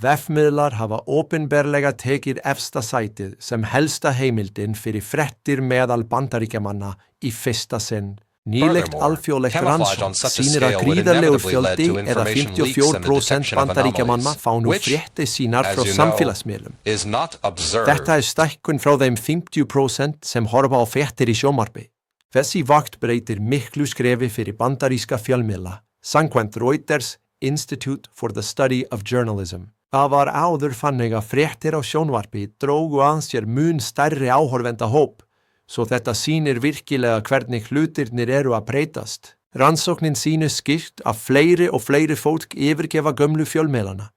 Vefmiðlar hafa opinberlega tekið efsta sætið sem helsta heimildin fyrir fréttir meðal Bandaríkjamanna í fyrsta sinn. Nýlegt alþjóðlegt rannsókn sýnir að gríðarlegur fjöldi eða 54% Bandaríkjamanna fá nú fréttir sínar frá samfélagsmiðlum. Þetta stækkun frá þeim 50% sem horfa á fréttir í sjónvarpi. Þessi vakt breytir miklu skrefi fyrir bandaríska fjölmiðla, samkvæmt Reuters Institute for the Study of Journalism. Það var áður þannig að fréttir á sjónvarpi drógu að sér mun stærri áhorfendahóp, svo þetta sýnir virkilega hvernig hlutirnir eru að breytast. Rannsóknin sýnir skýrt að fleiri og fleiri fólk yfirgefa gömlu fjölmiðlana.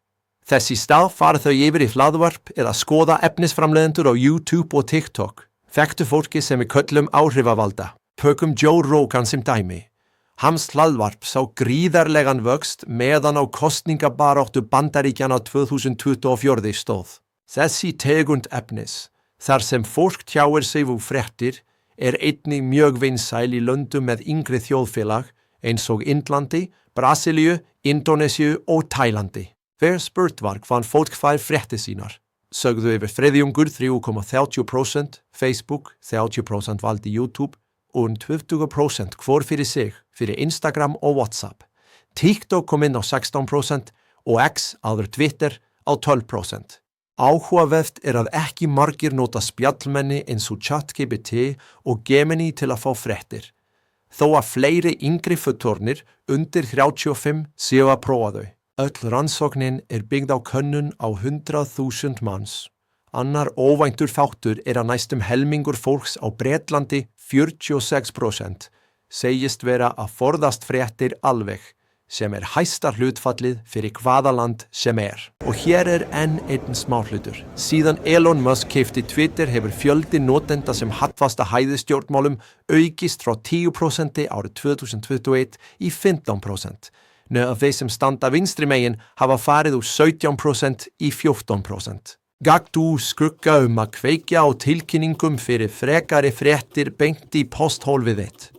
Þess í stað fara þau yfir í hlaðvarp eða skoða efnisframleiðendur á YouTube og TikTok. Þekktu fólki sem við köllum áhrifavalda. Tökum Joe Rogan sem dæmi. Hans hlaðvarp sá gríðarlegan vöxt meðan á kosningabaráttu Bandaríkjanna 2024 stóð. Þessi tegund efnis, þar sem fólk tjáir sig úr fréttir, einnig mjög vinsæl í löndum með yngri þjóðfélag eins og Indlandi, Brasilíu, Indónesíu og Tælandi. Þegar spurt var hvaðan fólk fær fréttir sínar, sögðu yfir þriðjungur 3,30%, Facebook 30% valdi YouTube og 20% hvor fyrir sig fyrir Instagram og WhatsApp. TikTok kom inn á 16% og X, áður Twitter, á 12%. Áhugavert að ekki margir nota spjallmenni eins og ChatGPT og Gemini til að fá fréttir, þó að fleiri yngri fullorðnir undir 35 séu að prófa þau. Öll rannsóknin byggð á könnun á 100.000 manns. Annar óvæntur þáttur að næstum helmingur fólks á Bretlandi, 46%, segist vera að forðast fréttir alveg, sem hæsta hlutfallið fyrir hvaða land sem Og hér enn einn smáhlutur. Síðan Elon Musk keypti Twitter hefur fjöldi notenda sem handfasta hæðistjórnmálum aukist frá 10% árið 2021 í 15%, neðan þeir sem standa vinstri megin hafa farið úr 17% í 14%. Gagndu skugga að kveikja á tilkynningum fyrir frekari fréttir beint í posthólfið þitt.